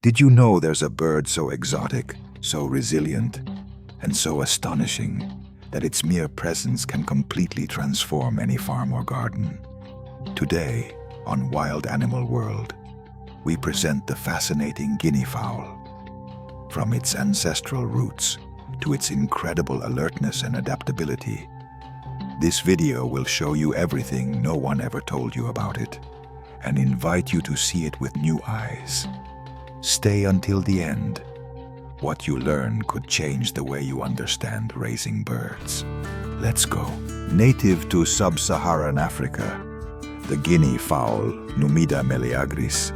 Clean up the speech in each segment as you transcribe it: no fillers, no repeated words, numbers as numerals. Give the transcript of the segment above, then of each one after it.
Did you know there's a bird so exotic, so resilient, and so astonishing that its mere presence can completely transform any farm or garden? Today, on Wild Animal World, we present the fascinating guinea fowl. From its ancestral roots to its incredible alertness and adaptability, this video will show you everything no one ever told you about it and invite you to see it with new eyes. Stay until the end. What you learn could change the way you understand raising birds. Let's go. Native to sub-Saharan Africa, the guinea fowl, Numida meleagris,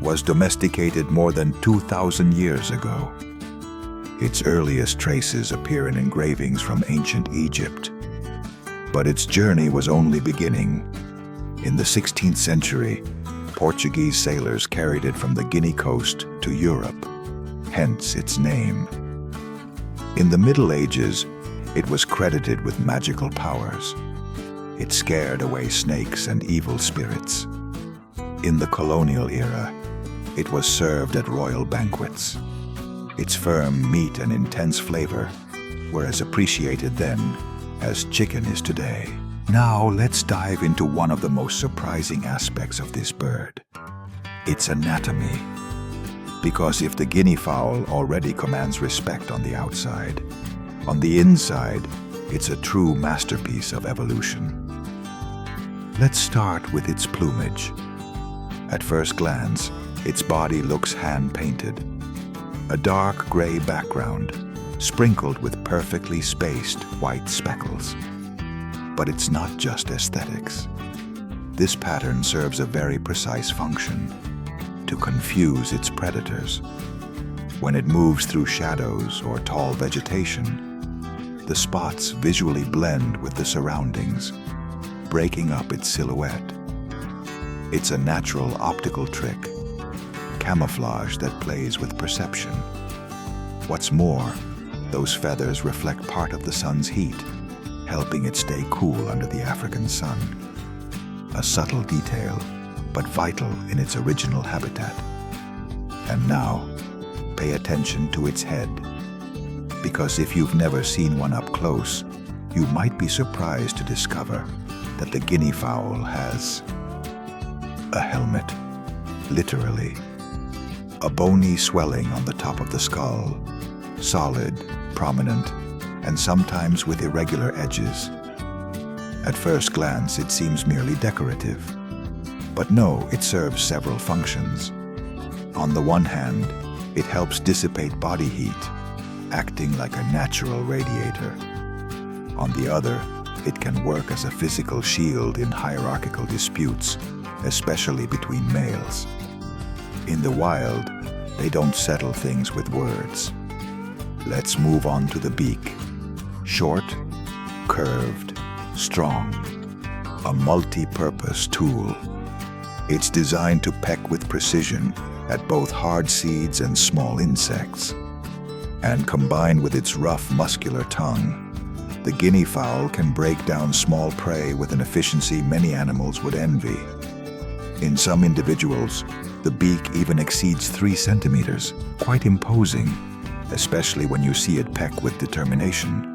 was domesticated more than 2,000 years ago. Its earliest traces appear in engravings from ancient Egypt. But its journey was only beginning. In the 16th century, Portuguese sailors carried it from the Guinea coast to Europe, hence its name. In the Middle Ages, it was credited with magical powers. It scared away snakes and evil spirits. In the colonial era, it was served at royal banquets. Its firm meat and intense flavor were as appreciated then as chicken is today. Now let's dive into one of the most surprising aspects of this bird: its anatomy. Because if the guinea fowl already commands respect on the outside, on the inside, it's a true masterpiece of evolution. Let's start with its plumage. At first glance, its body looks hand-painted. A dark gray background, sprinkled with perfectly spaced white speckles. But it's not just aesthetics. This pattern serves a very precise function: to confuse its predators. When it moves through shadows or tall vegetation, the spots visually blend with the surroundings, breaking up its silhouette. It's a natural optical trick, camouflage that plays with perception. What's more, those feathers reflect part of the sun's heat, helping it stay cool under the African sun. A subtle detail, but vital in its original habitat. And now, pay attention to its head. Because if you've never seen one up close, you might be surprised to discover that the guinea fowl has a helmet, literally. A bony swelling on the top of the skull, solid, prominent, and sometimes with irregular edges. At first glance, it seems merely decorative. But no, it serves several functions. On the one hand, it helps dissipate body heat, acting like a natural radiator. On the other, it can work as a physical shield in hierarchical disputes, especially between males. In the wild, they don't settle things with words. Let's move on to the beak. Short, curved, strong. A multi-purpose tool. It's designed to peck with precision at both hard seeds and small insects. And combined with its rough, muscular tongue, the guinea fowl can break down small prey with an efficiency many animals would envy. In some individuals, the beak even exceeds 3 centimeters, quite imposing, especially when you see it peck with determination.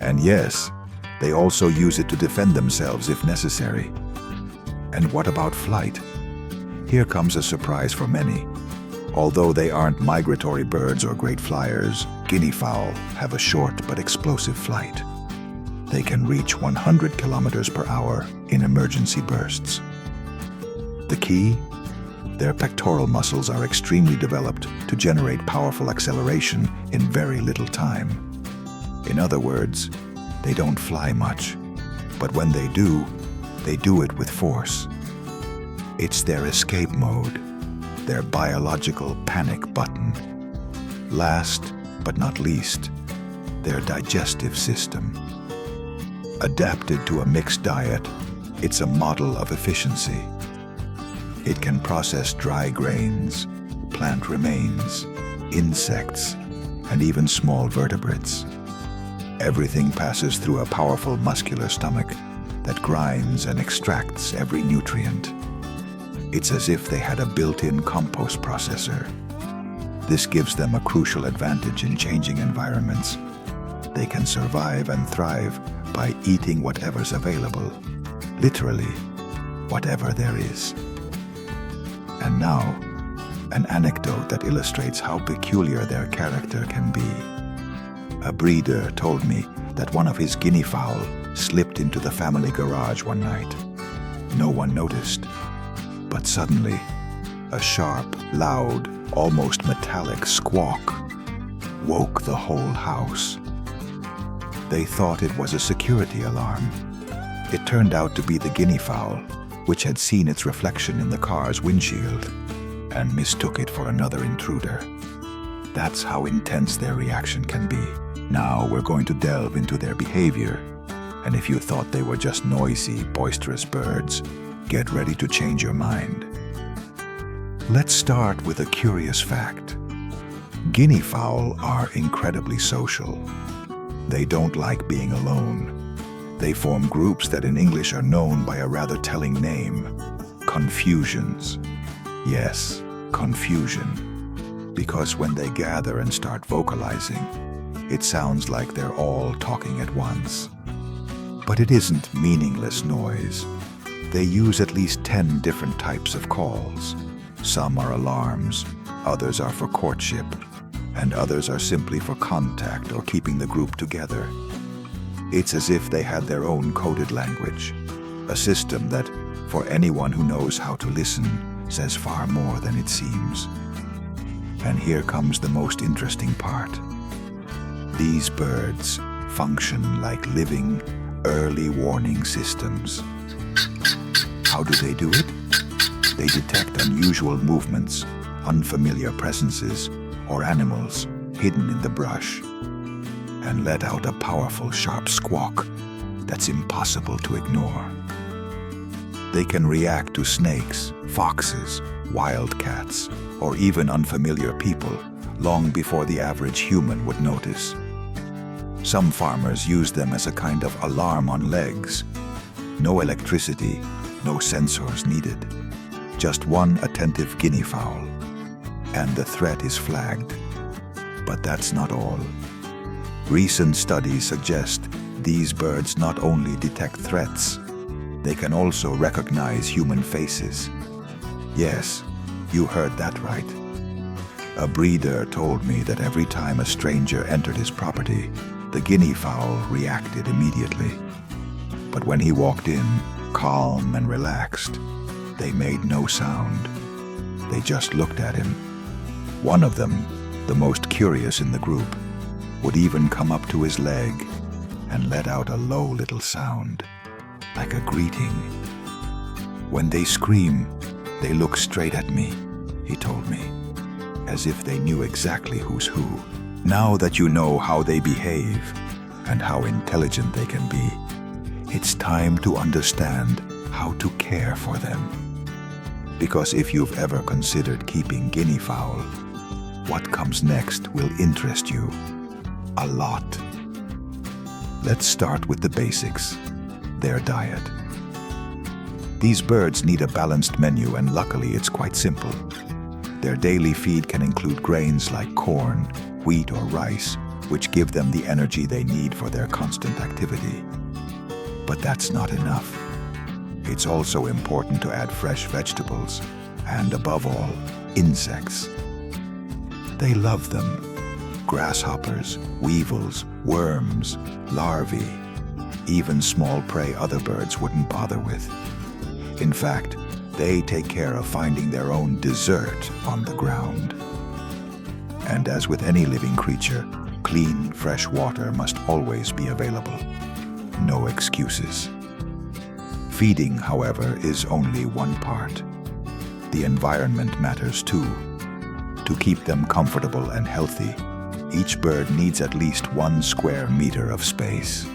And yes, they also use it to defend themselves if necessary. And what about flight? Here comes a surprise for many. Although they aren't migratory birds or great flyers, guinea fowl have a short but explosive flight. They can reach 100 kilometers per hour in emergency bursts. The key? Their pectoral muscles are extremely developed to generate powerful acceleration in very little time. In other words, they don't fly much, but when they do it with force. It's their escape mode, their biological panic button. Last but not least, their digestive system. Adapted to a mixed diet, it's a model of efficiency. It can process dry grains, plant remains, insects, and even small vertebrates. Everything passes through a powerful muscular stomach that grinds and extracts every nutrient. It's as if they had a built-in compost processor. This gives them a crucial advantage in changing environments. They can survive and thrive by eating whatever's available, literally, whatever there is. And now, an anecdote that illustrates how peculiar their character can be. A breeder told me that one of his guinea fowl slipped into the family garage one night. No one noticed, but suddenly, a sharp, loud, almost metallic squawk woke the whole house. They thought it was a security alarm. It turned out to be the guinea fowl, which had seen its reflection in the car's windshield and mistook it for another intruder. That's how intense their reaction can be. Now we're going to delve into their behavior, and if you thought they were just noisy, boisterous birds, get ready to change your mind. Let's start with a curious fact. Guinea fowl are incredibly social. They don't like being alone. They form groups that in English are known by a rather telling name: confusions. Yes, confusion. Because when they gather and start vocalizing, it sounds like they're all talking at once. But it isn't meaningless noise. They use at least 10 different types of calls. Some are alarms, others are for courtship, and others are simply for contact or keeping the group together. It's as if they had their own coded language, a system that, for anyone who knows how to listen, says far more than it seems. And here comes the most interesting part. These birds function like living, early warning systems. How do they do it? They detect unusual movements, unfamiliar presences, or animals hidden in the brush, and let out a powerful, sharp squawk that's impossible to ignore. They can react to snakes, foxes, wildcats, or even unfamiliar people long before the average human would notice. Some farmers use them as a kind of alarm on legs. No electricity, no sensors needed. Just one attentive guinea fowl, and the threat is flagged. But that's not all. Recent studies suggest these birds not only detect threats, they can also recognize human faces. Yes, you heard that right. A breeder told me that every time a stranger entered his property, the guinea fowl reacted immediately. But when he walked in, calm and relaxed, they made no sound. They just looked at him. One of them, the most curious in the group, would even come up to his leg and let out a low little sound, like a greeting. When they scream, they look straight at me, he told me, as if they knew exactly who's who. Now that you know how they behave and how intelligent they can be, it's time to understand how to care for them. Because if you've ever considered keeping guinea fowl, what comes next will interest you a lot. Let's start with the basics, their diet. These birds need a balanced menu, and luckily it's quite simple. Their daily feed can include grains like corn, wheat, or rice, which give them the energy they need for their constant activity. But that's not enough. It's also important to add fresh vegetables, and above all, insects. They love them. Grasshoppers, weevils, worms, larvae, even small prey other birds wouldn't bother with. In fact, they take care of finding their own dessert on the ground. And as with any living creature, clean, fresh water must always be available. No excuses. Feeding, however, is only one part. The environment matters too. To keep them comfortable and healthy, each bird needs at least 1 square meter of space.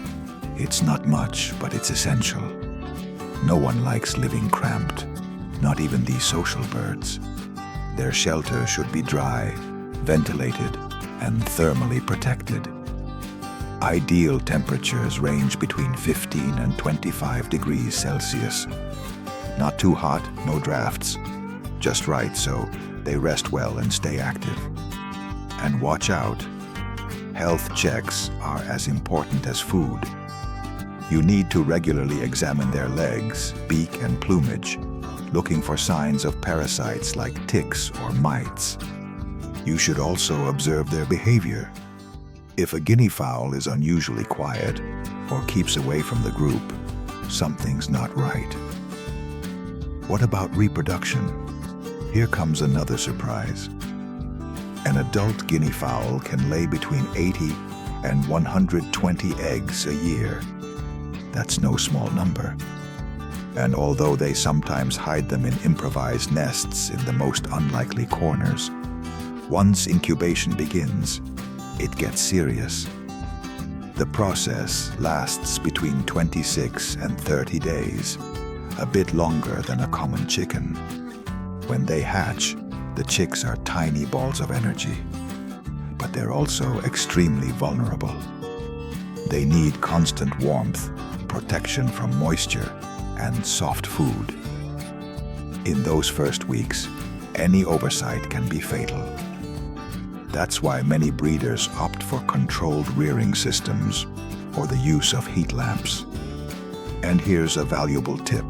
It's not much, but it's essential. No one likes living cramped, not even these social birds. Their shelter should be dry, ventilated, and thermally protected. Ideal temperatures range between 15 and 25 degrees Celsius. Not too hot, no drafts. Just right so they rest well and stay active. And watch out, health checks are as important as food. You need to regularly examine their legs, beak, and plumage, looking for signs of parasites like ticks or mites. You should also observe their behavior. If a guinea fowl is unusually quiet or keeps away from the group, something's not right. What about reproduction? Here comes another surprise. An adult guinea fowl can lay between 80 and 120 eggs a year. That's no small number. And although they sometimes hide them in improvised nests in the most unlikely corners, once incubation begins, it gets serious. The process lasts between 26 and 30 days, a bit longer than a common chicken. When they hatch, the chicks are tiny balls of energy, but they're also extremely vulnerable. They need constant warmth, protection from moisture, and soft food. In those first weeks, any oversight can be fatal. That's why many breeders opt for controlled rearing systems or the use of heat lamps. And here's a valuable tip.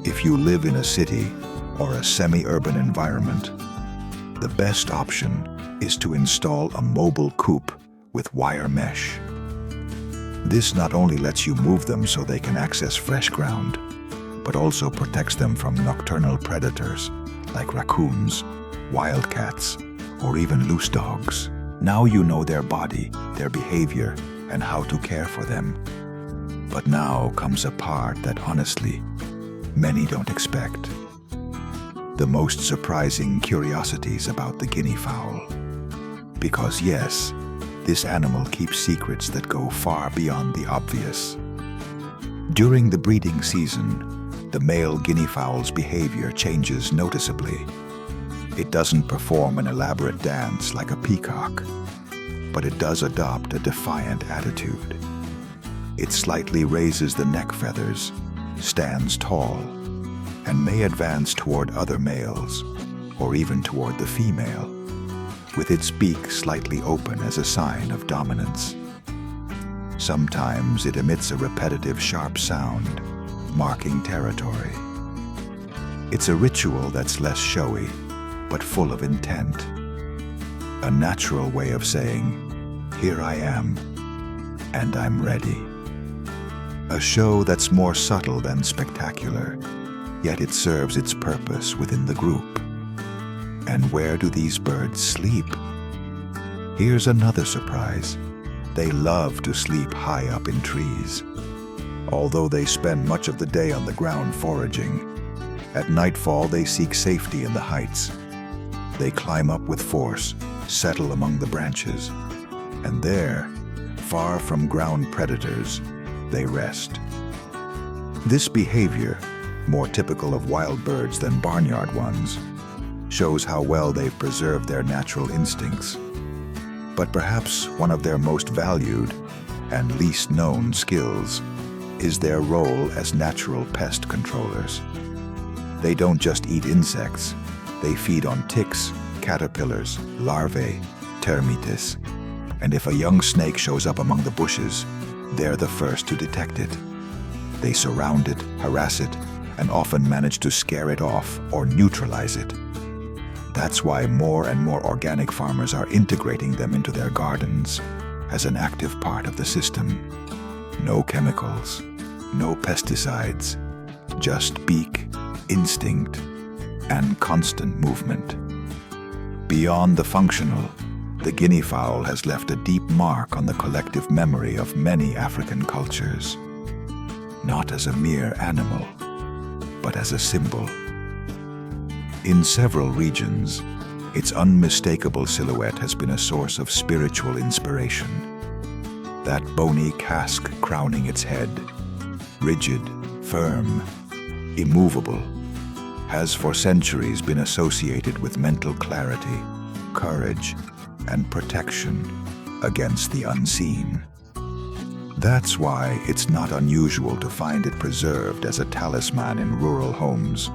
If you live in a city or a semi-urban environment, the best option is to install a mobile coop with wire mesh. This not only lets you move them so they can access fresh ground, but also protects them from nocturnal predators like raccoons, wildcats, or even loose dogs. Now you know their body, their behavior, and how to care for them. But now comes a part that honestly, many don't expect. The most surprising curiosities about the guinea fowl. Because yes, this animal keeps secrets that go far beyond the obvious. During the breeding season, the male guinea fowl's behavior changes noticeably. It doesn't perform an elaborate dance like a peacock, but it does adopt a defiant attitude. It slightly raises the neck feathers, stands tall, and may advance toward other males, or even toward the female, with its beak slightly open as a sign of dominance. Sometimes it emits a repetitive sharp sound, marking territory. It's a ritual that's less showy, but full of intent. A natural way of saying, "Here I am, and I'm ready." A show that's more subtle than spectacular, yet it serves its purpose within the group. And where do these birds sleep? Here's another surprise. They love to sleep high up in trees. Although they spend much of the day on the ground foraging, at nightfall they seek safety in the heights. They climb up with force, settle among the branches, and there, far from ground predators, they rest. This behavior, more typical of wild birds than barnyard ones, shows how well they've preserved their natural instincts. But perhaps one of their most valued and least known skills is their role as natural pest controllers. They don't just eat insects, they feed on ticks, caterpillars, larvae, termites, and if a young snake shows up among the bushes, they're the first to detect it. They surround it, harass it, and often manage to scare it off or neutralize it. That's why more and more organic farmers are integrating them into their gardens as an active part of the system. No chemicals, no pesticides, just beak, instinct, and constant movement. Beyond the functional, the guinea fowl has left a deep mark on the collective memory of many African cultures. Not as a mere animal, but as a symbol. In several regions, its unmistakable silhouette has been a source of spiritual inspiration. That bony casque crowning its head, rigid, firm, immovable, has for centuries been associated with mental clarity, courage, and protection against the unseen. That's why it's not unusual to find it preserved as a talisman in rural homes,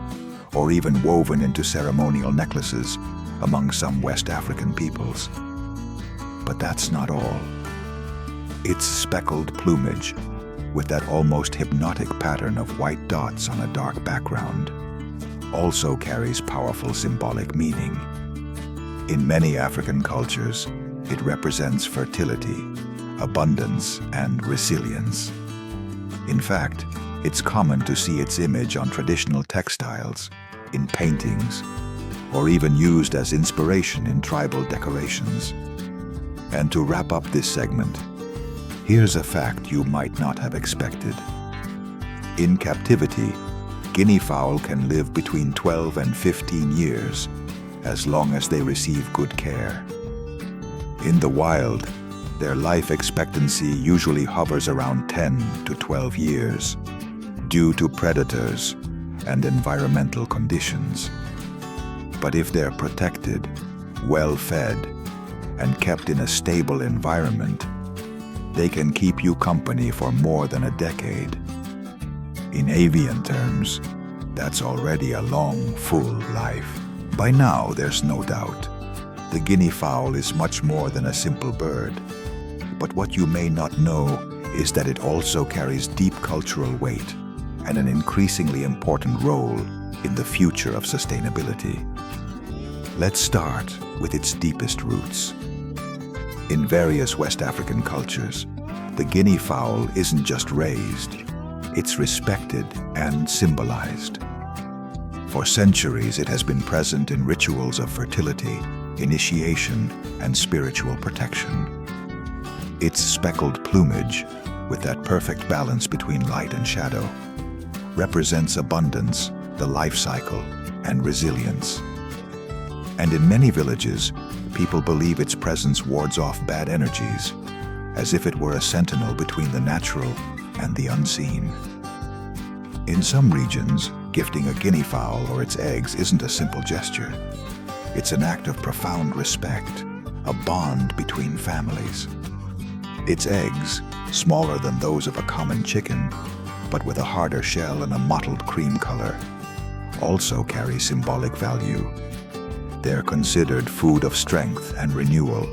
or even woven into ceremonial necklaces among some West African peoples. But that's not all. Its speckled plumage, with that almost hypnotic pattern of white dots on a dark background, also carries powerful symbolic meaning. In many African cultures, it represents fertility, abundance, and resilience. In fact, it's common to see its image on traditional textiles, in paintings, or even used as inspiration in tribal decorations. And to wrap up this segment, here's a fact you might not have expected. In captivity, Guinea fowl can live between 12 and 15 years, as long as they receive good care. In the wild, their life expectancy usually hovers around 10 to 12 years, due to predators and environmental conditions. But if they're protected, well-fed, and kept in a stable environment, they can keep you company for more than a decade. In avian terms, that's already a long, full life. By now, there's no doubt, the guinea fowl is much more than a simple bird. But what you may not know is that it also carries deep cultural weight and an increasingly important role in the future of sustainability. Let's start with its deepest roots. In various West African cultures, the guinea fowl isn't just raised, it's respected and symbolized. For centuries, it has been present in rituals of fertility, initiation, and spiritual protection. Its speckled plumage, with that perfect balance between light and shadow, represents abundance, the life cycle, and resilience. And in many villages, people believe its presence wards off bad energies, as if it were a sentinel between the natural and the unseen. In some regions, gifting a guinea fowl or its eggs isn't a simple gesture. It's an act of profound respect, a bond between families. Its eggs, smaller than those of a common chicken, but with a harder shell and a mottled cream color, also carry symbolic value. They're considered food of strength and renewal.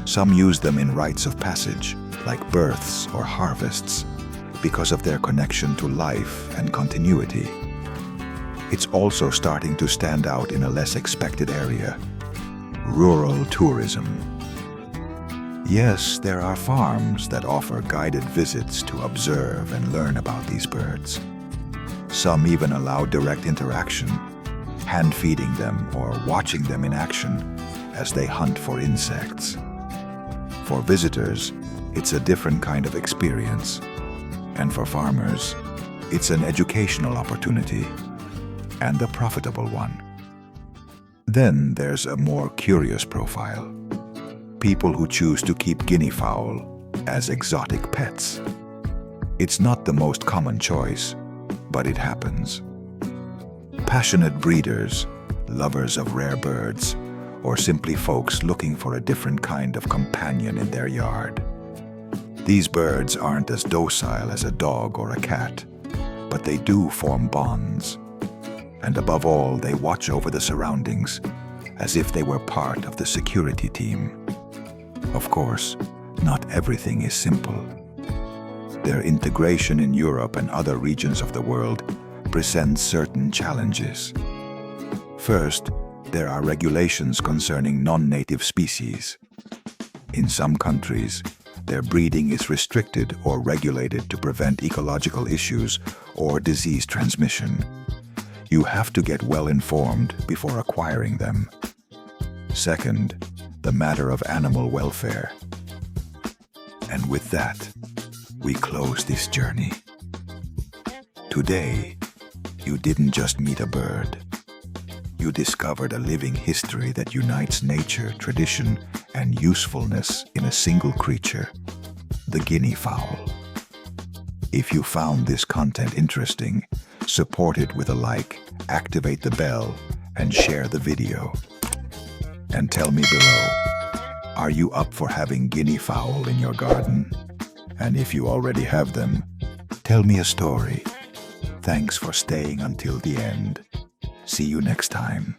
Some use them in rites of passage, like births or harvests, because of their connection to life and continuity. It's also starting to stand out in a less expected area: rural tourism. Yes, there are farms that offer guided visits to observe and learn about these birds. Some even allow direct interaction, hand-feeding them or watching them in action as they hunt for insects. For visitors, it's a different kind of experience. And for farmers, it's an educational opportunity, and a profitable one. Then there's a more curious profile: people who choose to keep guinea fowl as exotic pets. It's not the most common choice, but it happens. Passionate breeders, lovers of rare birds, or simply folks looking for a different kind of companion in their yard. These birds aren't as docile as a dog or a cat, but they do form bonds. And above all, they watch over the surroundings as if they were part of the security team. Of course, not everything is simple. Their integration in Europe and other regions of the world presents certain challenges. First, there are regulations concerning non-native species. In some countries, their breeding is restricted or regulated to prevent ecological issues or disease transmission. You have to get well informed before acquiring them. Second, the matter of animal welfare. And with that, we close this journey. Today, you didn't just meet a bird. You discovered a living history that unites nature, tradition, and usefulness in a single creature, the guinea fowl. If you found this content interesting, support it with a like, activate the bell, and share the video. And tell me below, are you up for having guinea fowl in your garden? And if you already have them, tell me a story. Thanks for staying until the end. See you next time.